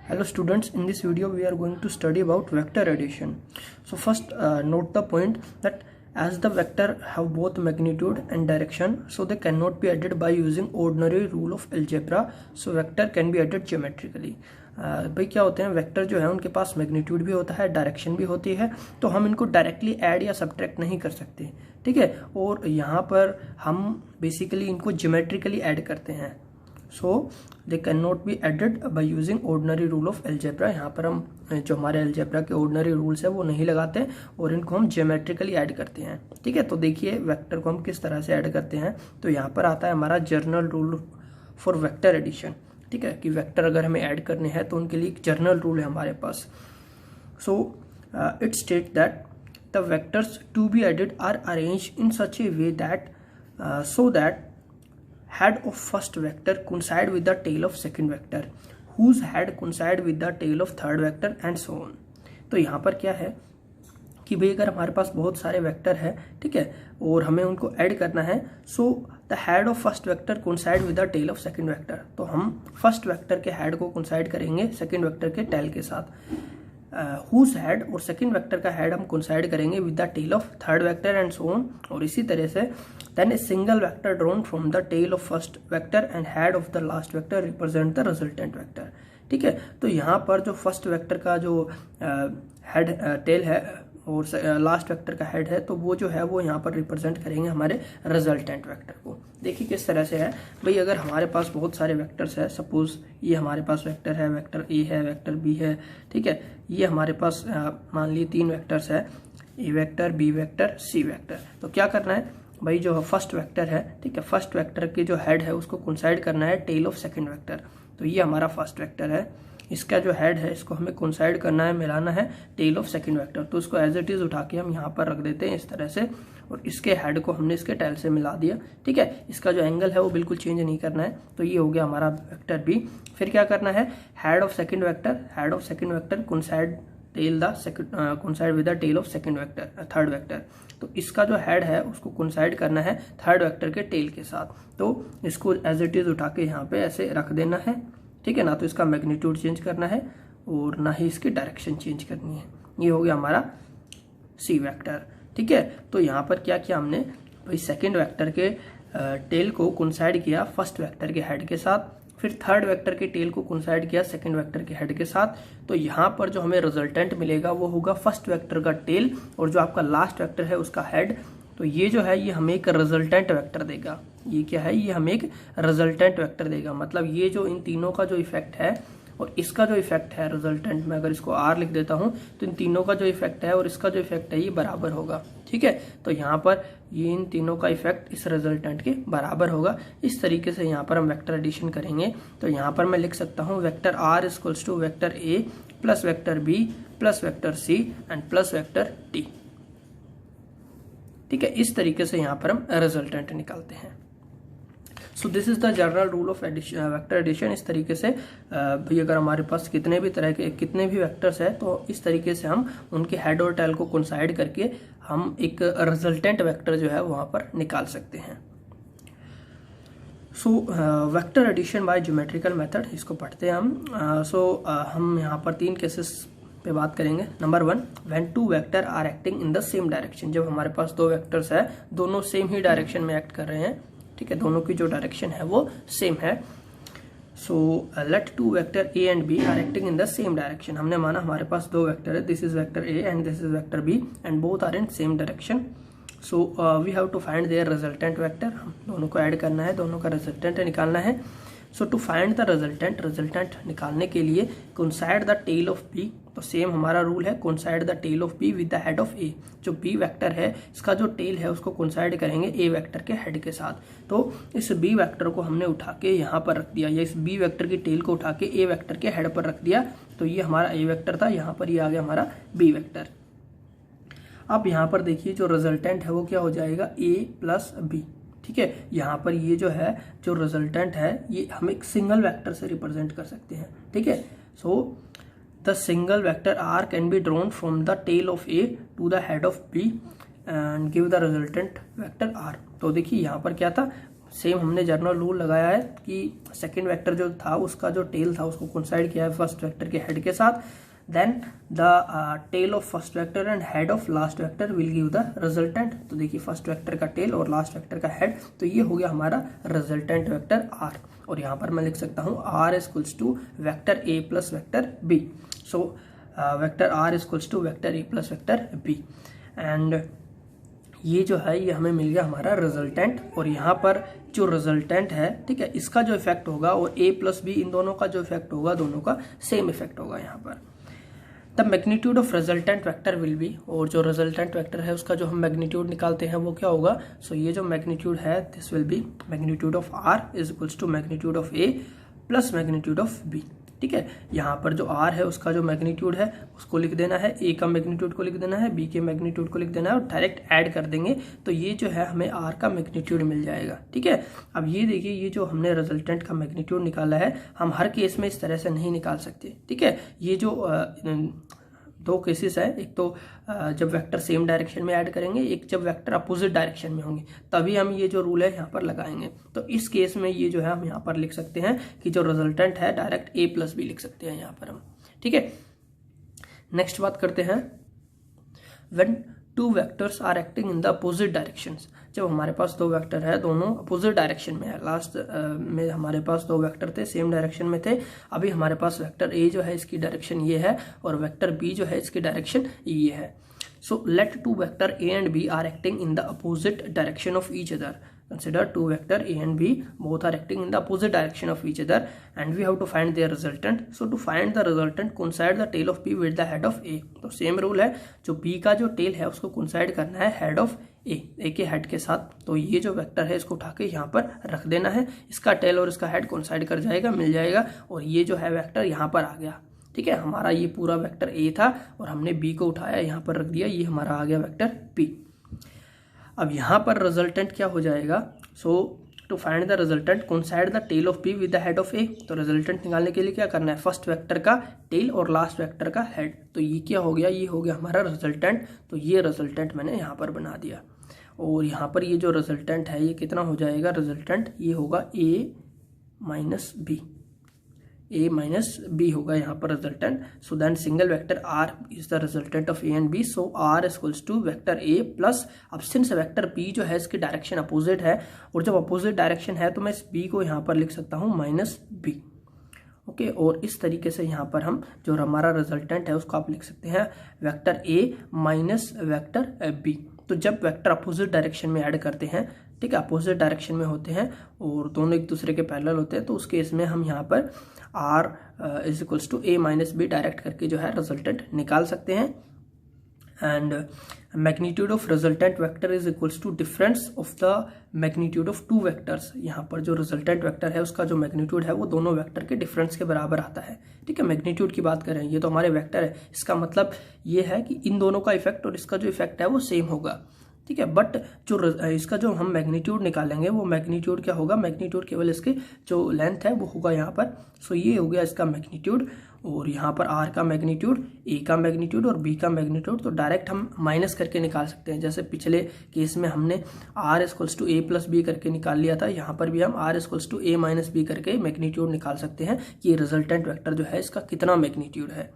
Hello students, in this video we are going to study about vector addition. So first note the point that as the vector have both magnitude and direction, so they cannot be added by using ordinary rule of algebra. So vector can be added geometrically. भाई क्या होते हैं, vector जो है उनके पास magnitude भी होता है, डायरेक्शन भी होती है, तो हम इनको डायरेक्टली ऐड या सब्ट्रैक्ट नहीं कर सकते, ठीक है। और यहाँ पर हम बेसिकली इनको ज्योमेट्रिकली ऐड करते हैं। So they can not be added by using ordinary rule of algebra. यहाँ पर हम जो हमारे एल्जेब्रा के ऑर्डिनरी रूल्स है वो नहीं लगाते और इनको हम ज्योमेट्रिकली ऐड करते हैं, ठीक है। तो देखिए वेक्टर को हम किस तरह से ऐड करते हैं। तो यहाँ पर आता है हमारा general rule for vector addition, ठीक है, कि वेक्टर अगर हमें ऐड करने हैं तो उनके लिए एक जर्नल रूल है हमारे पास। So it state that the vectors to be added are arrange in such a way that so that head of first vector coincide with the tail of second vector, whose head coincide with the tail of third vector and so on। तो यहाँ पर क्या है कि भाई अगर हमारे पास बहुत सारे वेक्टर है, ठीक है, और हमें उनको ऐड करना है, so the head of first vector coincide with the tail of second vector. तो हम फर्स्ट वेक्टर के हेड को कोइंसाइड करेंगे सेकंड वेक्टर के टेल के साथ। हुज हेड और सेकंड वेक्टर का हेड हम कोइंसाइड करेंगे with the tail of third vector and so on. और इसी तरह से then a single vector drawn from the tail of first vector and head of the last vector represent the resultant vector, ठीक है। तो यहाँ पर जो फर्स्ट वेक्टर का जो हेड टेल है और लास्ट वेक्टर का हेड है, तो वो जो है वो यहाँ पर रिप्रेजेंट करेंगे हमारे रिजल्टेंट वेक्टर को। देखिए किस तरह से है भाई, अगर हमारे पास बहुत सारे वेक्टर्स है, सपोज ये हमारे पास वेक्टर है, वेक्टर ए है, वेक्टर बी है, ठीक है, ये हमारे पास मान लीजिए 3 वेक्टर्स है, ए vector, B vector, C vector. तो क्या करना है भाई, जो फर्स्ट वेक्टर है, ठीक है, फर्स्ट वेक्टर की जो हेड है उसको कोइंसाइड करना है टेल ऑफ सेकंड वेक्टर। तो ये हमारा फर्स्ट वेक्टर है, इसका जो हेड है इसको हमें कोइंसाइड करना है, मिलाना है टेल ऑफ सेकंड वेक्टर। तो इसको एज इट इज उठा के हम यहाँ पर रख देते हैं इस तरह से, और इसके हेड को हमने इसके टेल से मिला दिया, ठीक है। इसका जो एंगल है वो बिल्कुल चेंज नहीं करना है। तो ये हो गया हमारा वेक्टर बी। फिर क्या करना है, head of second vector coincide tail the second coincide with the tail of second vector third vector. तो इसका जो हेड है उसको कोइंसाइड करना है थर्ड वेक्टर के टेल के साथ। तो इसको एज इट इज उठा के यहाँ पे ऐसे रख देना है, ठीक है ना। तो इसका मैग्नीट्यूड चेंज करना है और ना ही इसकी डायरेक्शन चेंज करनी है। ये हो गया हमारा सी वेक्टर, ठीक है। तो यहाँ पर क्या किया हमने भाई, सेकंड वेक्टर के टेल को कोइंसाइड किया फर्स्ट वेक्टर के हेड के साथ, फिर थर्ड वेक्टर के टेल को कोइंसाइड किया सेकंड वेक्टर के हेड के साथ। तो यहाँ पर जो हमें रिजल्टेंट मिलेगा वो होगा फर्स्ट वेक्टर का टेल और जो आपका लास्ट वेक्टर है उसका हेड। तो ये जो है ये हमें एक रिजल्टेंट वेक्टर देगा। ये क्या है, ये हमें एक रिजल्टेंट वेक्टर देगा। मतलब ये जो इन तीनों का जो इफेक्ट है और इसका जो इफेक्ट है रिजल्टेंट में, अगर इसको आर लिख देता हूं तो इन तीनों का जो इफेक्ट है और इसका जो इफेक्ट है ये बराबर होगा, ठीक है। तो यहाँ पर ये इन तीनों का इफेक्ट इस रिजल्टेंट के बराबर होगा। इस तरीके से यहाँ पर हम वेक्टर एडिशन करेंगे। तो यहाँ पर मैं लिख सकता हूँ vector R equals to vector A plus vector B plus vector C and plus vector T, ठीक है। इस तरीके से यहाँ पर हम रिजल्टेंट निकालते हैं। So this is the general rule of vector addition. इस तरीके से भाई अगर हमारे पास कितने भी वेक्टर्स है तो इस तरीके से हम उनके हेड और टेल को कोइंसाइड करके हम एक रिजल्टेंट वेक्टर जो है वहां पर निकाल सकते हैं। So vector addition by geometrical method, इसको पढ़ते हैं हम। हम यहाँ पर 3 केसेस पे बात करेंगे। Number 1, when 2 vector are acting in the same direction. जब हमारे पास 2 वेक्टर्स है, दोनों सेम ही डायरेक्शन में एक्ट कर रहे हैं, ठीक है, दोनों की जो डायरेक्शन है वो सेम है। So let 2 vector A and B are acting in the same direction. हमने माना हमारे पास 2 वेक्टर है, this is vector A and this is vector B and both are in same direction. So we have to find their resultant vector. हम दोनों को add करना है, दोनों का रिजल्टेंट निकालना है। So to find the resultant निकालने के लिए coincide the tail of B. तो सेम हमारा रूल है, coincide the tail of B with the head of A. जो बी वेक्टर है इसका जो टेल है उसको कोइंसाइड करेंगे ए वेक्टर के हेड के साथ। तो इस बी वेक्टर को हमने उठा के यहाँ पर रख दिया, या इस बी वेक्टर की टेल को उठा के ए वेक्टर के हेड पर रख दिया। तो ये हमारा ए वेक्टर था, यहाँ पर ये आ गया हमारा बी वेक्टर। अब यहाँ पर देखिए जो रिजल्टेंट है वो क्या हो जाएगा, ए प्लस बी, ठीक है। यहाँ पर ये जो है जो रिजल्टेंट है ये हम एक सिंगल वेक्टर से रिप्रेजेंट कर सकते हैं, ठीक है। So the single vector R can be drawn from the tail of A to the head of B and give the resultant vector R. तो देखिए यहाँ पर क्या था, सेम हमने जनरल रूल लगाया है कि सेकंड वेक्टर जो था उसका जो टेल था उसको कोइंसाइड किया है फर्स्ट वेक्टर के हेड के साथ, then the tail of first vector and head of last vector will give the resultant. तो देखिए फर्स्ट वेक्टर का टेल और लास्ट वेक्टर का हेड, तो ये हो गया हमारा रिजल्टेंट वेक्टर आर। और यहाँ पर मैं लिख सकता हूँ R equals to vector A plus vector B. So vector R equals to vector A plus vector B, and ये जो है ये हमें मिल गया हमारा रिजल्टेंट। और यहाँ पर जो रिजल्टेंट है, ठीक है, इसका जो इफेक्ट होगा और ए प्लस बी इन दोनों का जो इफेक्ट होगा, दोनों का सेम इफेक्ट होगा यहाँ पर। The magnitude of resultant vector will be, और जो रिजल्टेंट वेक्टर है उसका जो हम मैग्नीट्यूड निकालते हैं वो क्या होगा। सो ये जो मैग्नीट्यूड है this will be magnitude of R is equals to magnitude of A plus magnitude of B. ठीक है, यहाँ पर जो आर है उसका जो मैग्नीट्यूड है उसको लिख देना है, ए का मैग्नीट्यूड को लिख देना है, बी के मैग्नीट्यूड को लिख देना है और डायरेक्ट ऐड कर देंगे तो ये जो है हमें आर का मैग्नीट्यूड मिल जाएगा। ठीक है, अब ये देखिए ये जो हमने रिजल्टेंट का मैग्नीट्यूड निकाला है, हम हर केस में इस तरह से नहीं निकाल सकते। ठीक है, ये जो दो केसेस है, एक तो जब वेक्टर सेम डायरेक्शन में ऐड करेंगे, एक जब वेक्टर अपोजिट डायरेक्शन में होंगे, तभी हम ये जो रूल है यहाँ पर लगाएंगे। तो इस केस में ये जो है हम यहाँ पर लिख सकते हैं कि जो रिजल्टेंट है डायरेक्ट ए प्लस बी लिख सकते हैं यहाँ पर हम। ठीक है, नेक्स्ट बात करते हैं when two vectors are acting in the opposite directions. जब हमारे पास दो वेक्टर है दोनों अपोजिट डायरेक्शन में है, लास्ट में हमारे पास दो वेक्टर थे सेम डायरेक्शन में थे, अभी हमारे पास वेक्टर ए जो है इसकी डायरेक्शन ये है और वेक्टर बी जो है इसकी डायरेक्शन ये है। So let two vector A and B are acting in the opposite direction of each other. Consider two vector A and B both are acting in the opposite direction of each other and we have to find their resultant. So to find the resultant coincide the tail of B with the head of A. तो same rule है, जो B का जो tell है उसको coincide करना है head of A के हेड के साथ। तो ये जो वेक्टर है इसको उठा के यहाँ पर रख देना है, इसका टेल और इसका हेड coincide कर जाएगा, मिल जाएगा, और ये जो है वेक्टर यहाँ पर आ गया। ठीक है, हमारा ये पूरा वेक्टर A था और हमने B को उठाया यहाँ पर रख दिया, ये हमारा आ गया वेक्टर B। अब यहाँ पर रिजल्टेंट क्या हो जाएगा। So to find the resultant coincide the tail of B with the head of A. तो रिजल्टेंट निकालने के लिए क्या करना है, फर्स्ट वेक्टर का टेल और लास्ट वेक्टर का हेड। तो ये क्या हो गया, ये हो गया हमारा रिजल्टेंट। तो ये रिजल्टेंट मैंने यहाँ पर बना दिया, और यहाँ पर ये जो रिजल्टेंट है ये कितना हो जाएगा, रिजल्टेंट ये होगा A minus B, A minus B होगा यहाँ पर resultant. So then single vector R is the resultant of A and B. So R equals to vector A plus, अब सिंस वेक्टर बी जो है इसकी डायरेक्शन अपोजिट है, और जब अपोजिट डायरेक्शन है तो मैं इस बी को यहाँ पर लिख सकता हूँ माइनस बी। ओके, और इस तरीके से यहाँ पर हम जो हमारा रिजल्टेंट है उसको आप लिख सकते हैं vector A minus vector B. तो जब वेक्टर अपोजिट डायरेक्शन में ऐड करते हैं, ठीक है, अपोजिट डायरेक्शन में होते हैं और दोनों एक दूसरे के पैरेलल होते हैं, तो उस केस में हम यहाँ पर R is equals to A minus B direct करके जो है रिजल्टेंट निकाल सकते हैं। And magnitude of resultant vector is equals to difference of the magnitude of two vectors. यहाँ पर जो रिजल्टेंट वेक्टर है उसका जो मैग्नीट्यूड है वो दोनों वेक्टर के डिफरेंस के बराबर आता है। ठीक है, मैग्नीट्यूड की बात करें, ये तो हमारे वेक्टर है, इसका मतलब ये है कि इन दोनों का इफेक्ट और इसका जो इफेक्ट है वो सेम होगा। ठीक है, बट जो इसका जो हम मैग्नीट्यूड निकालेंगे वो मैग्नीट्यूड क्या होगा, मैग्नीट्यूड केवल इसके जो लेंथ है वो होगा यहाँ पर। सो ये हो गया इसका मैग्नीट्यूड, और यहाँ पर आर का मैग्नीट्यूड, ए का मैग्नीट्यूड और बी का मैग्नीट्यूड तो डायरेक्ट हम माइनस करके निकाल सकते हैं। जैसे पिछले केस में हमने R equals to A plus B करके निकाल लिया था, यहाँ पर भी हम R equals to A minus B करके मैग्नीट्यूड निकाल सकते हैं कि ये रिजल्टेंट वेक्टर जो है इसका कितना मैग्नीट्यूड है।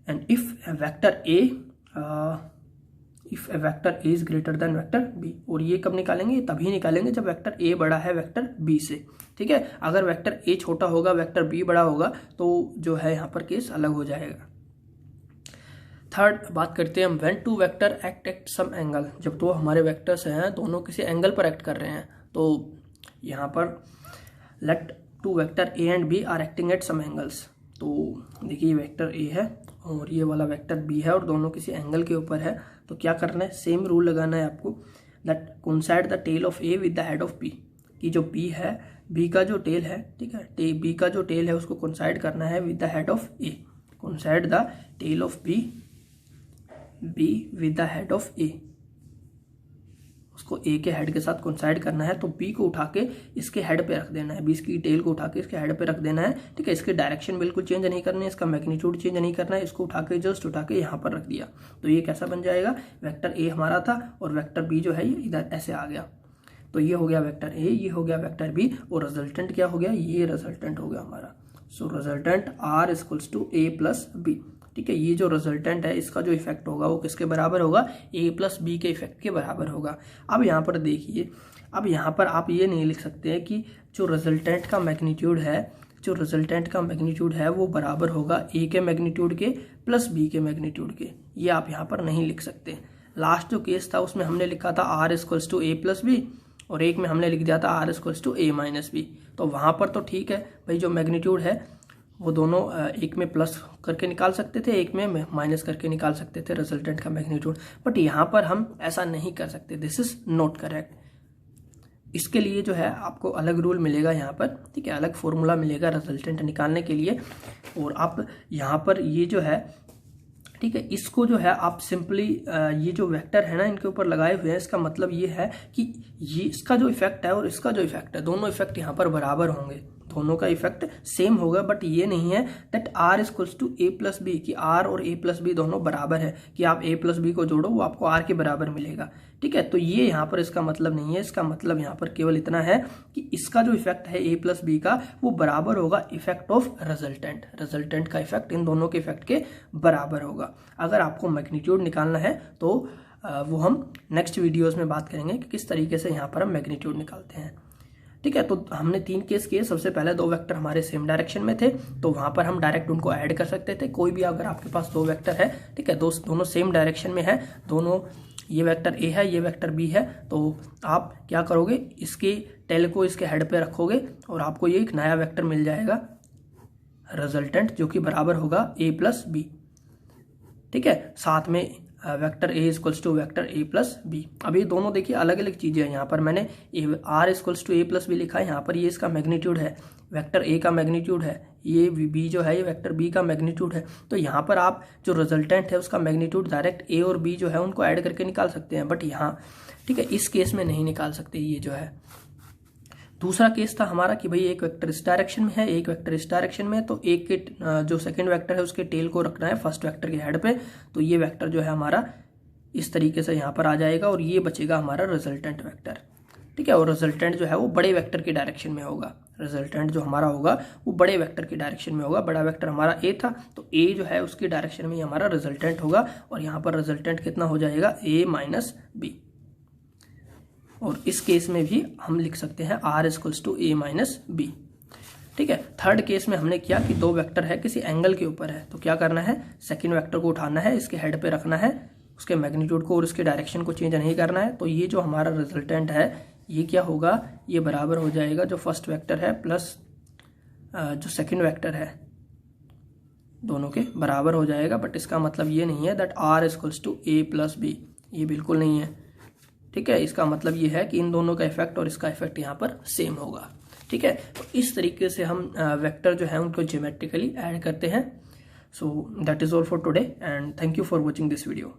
And if vector A if A vector A is greater than vector B, और ये कब निकालेंगे, तभी निकालेंगे जब वेक्टर ए बड़ा है वेक्टर बी से। ठीक है, अगर वेक्टर ए छोटा होगा वेक्टर बी बड़ा होगा तो जो है यहाँ पर केस अलग हो जाएगा। थर्ड बात करते हैं हम when two vector act at some angle. जब दो हमारे वेक्टर्स हैं दोनों किसी एंगल पर एक्ट कर रहे हैं, तो यहाँ पर let two vector A and B are acting at some angles. तो देखिए वेक्टर ए है और ये वाला वेक्टर बी है और दोनों किसी एंगल के ऊपर है, तो क्या करना है, सेम रूल लगाना है आपको, that coincide the tail of A with the head of B. कि जो बी है, बी का जो टेल है, ठीक है, बी का जो टेल है उसको कोइंसाइड करना है with the head of A. Coincide the tail of B with the head of A, उसको ए के हेड के साथ कोइंसाइड करना है। तो बी को उठा के इसके हेड पे रख देना है, बी की टेल को उठा के इसके हेड पे रख देना है। ठीक है, इसके डायरेक्शन बिल्कुल चेंज नहीं करनी है, इसका मैग्नीट्यूड चेंज नहीं करना है, इसको उठा के जस्ट उठा के यहाँ पर रख दिया। तो ये कैसा बन जाएगा, वेक्टर ए हमारा था और वेक्टर बी जो है ये इधर ऐसे आ गया। तो ये हो गया वेक्टर ए, ये हो गया वेक्टर बी, और रिजल्टेंट क्या हो गया, ये रिजल्टेंट हो गया हमारा। So resultant R equals to A plus B. ठीक है, ये जो रिजल्टेंट है इसका जो इफेक्ट होगा वो किसके बराबर होगा, ए प्लस बी के इफेक्ट के बराबर होगा। अब यहाँ पर देखिए, अब यहाँ पर आप ये नहीं लिख सकते हैं कि जो रिजल्टेंट का मैग्नीट्यूड है, जो रिजल्टेंट का मैग्नीट्यूड है वो बराबर होगा ए के मैग्नीट्यूड के प्लस बी के मैग्नीट्यूड के, ये आप यहाँ पर नहीं लिख सकते। लास्ट जो केस था उसमें हमने लिखा था R equals to A plus B, और एक में हमने लिख दिया था R equals to A minus B. तो वहाँ पर तो ठीक है भाई, जो मैग्नीट्यूड है वो दोनों एक में प्लस करके निकाल सकते थे, एक में माइनस करके निकाल सकते थे रिजल्टेंट का मैग्नीट्यूड, बट यहाँ पर हम ऐसा नहीं कर सकते। This is not correct. इसके लिए जो है आपको अलग रूल मिलेगा यहाँ पर, ठीक है, अलग फॉर्मूला मिलेगा रिजल्टेंट निकालने के लिए। और आप यहाँ पर ये जो है, ठीक है, इसको जो है आप सिंपली ये जो वेक्टर है ना इनके ऊपर लगाए हुए हैं, इसका मतलब ये है कि ये इसका जो इफेक्ट है और इसका जो इफेक्ट है, दोनों इफेक्ट यहाँ पर बराबर होंगे, दोनों का इफेक्ट सेम होगा। बट ये नहीं है that R equals to A plus B, कि R और ए प्लस बी दोनों बराबर है, कि आप ए प्लस बी को जोड़ो वो आपको R के बराबर मिलेगा। ठीक है, तो ये यहाँ पर इसका मतलब नहीं है। इसका मतलब यहाँ पर केवल इतना है कि इसका जो इफेक्ट है ए प्लस बी का वो बराबर होगा इफेक्ट ऑफ रिजल्टेंट, रिजल्टेंट का इफेक्ट इन दोनों के इफेक्ट के बराबर होगा। अगर आपको मैग्नीट्यूड निकालना है तो वो हम नेक्स्ट वीडियोज में बात करेंगे कि किस तरीके से यहाँ पर हम मैग्नीट्यूड निकालते हैं। ठीक है, तो हमने 3 केस किए। सबसे पहले 2 वेक्टर हमारे सेम डायरेक्शन में थे, तो वहां पर हम डायरेक्ट उनको ऐड कर सकते थे। कोई भी अगर आपके पास 2 वेक्टर है, ठीक है, दोनों सेम डायरेक्शन में है, दोनों ये वेक्टर ए है, ये वेक्टर बी है, तो आप क्या करोगे, इसके टेल को इसके हेड पे रखोगे और आपको ये एक नया वेक्टर मिल जाएगा रिजल्टेंट, जो कि बराबर होगा ए प्लस बी। ठीक है, साथ में vector A equals to vector A plus B. अब ये दोनों देखिए अलग अलग चीजें हैं। यहाँ पर मैंने R equals to A plus B लिखा है, यहाँ पर ये इसका मैग्नीट्यूड है, वेक्टर ए का मैग्नीट्यूड है, ये बी जो है ये वेक्टर बी का मैग्नीट्यूड है। तो यहाँ पर आप जो रिजल्टेंट है उसका मैग्नीट्यूड डायरेक्ट ए और बी जो है उनको ऐड करके निकाल सकते हैं, बट यहाँ ठीक है इस केस में नहीं निकाल सकते। ये जो है दूसरा केस था हमारा कि भाई एक वेक्टर इस डायरेक्शन में है, एक वेक्टर इस डायरेक्शन में है, तो एक के जो सेकंड वेक्टर है उसके टेल को रखना है फर्स्ट वेक्टर के हेड पे, तो ये वेक्टर जो है हमारा इस तरीके से यहाँ पर आ जाएगा और ये बचेगा हमारा रिजल्टेंट वेक्टर। ठीक है, और रिजल्टेंट जो है वो बड़े वेक्टर के डायरेक्शन में होगा, रिजल्टेंट जो हमारा होगा वो बड़े वेक्टर के डायरेक्शन में होगा। बड़ा वेक्टर हमारा ए था, तो ए जो है उसकी डायरेक्शन में हमारा रिजल्टेंट होगा, और यहाँ पर रिजल्टेंट कितना हो जाएगा, ए माइनस बी। और इस केस में भी हम लिख सकते हैं R equals to A minus B. ठीक है, थर्ड केस में हमने किया कि 2 वेक्टर है किसी एंगल के ऊपर है, तो क्या करना है, सेकंड वेक्टर को उठाना है, इसके हेड पे रखना है, उसके मैग्नीट्यूड को और उसके डायरेक्शन को चेंज नहीं करना है। तो ये जो हमारा रिजल्टेंट है ये क्या होगा, ये बराबर हो जाएगा जो फर्स्ट वेक्टर है प्लस जो सेकेंड वेक्टर है, दोनों के बराबर हो जाएगा। बट इसका मतलब ये नहीं है that R equals to A plus B, ये बिल्कुल नहीं है। ठीक है, इसका मतलब ये है कि इन दोनों का इफेक्ट और इसका इफेक्ट यहाँ पर सेम होगा। ठीक है, तो इस तरीके से हम वेक्टर जो है उनको ज्योमेट्रिकली ऐड करते हैं। So that is all for today and thank you for watching this video.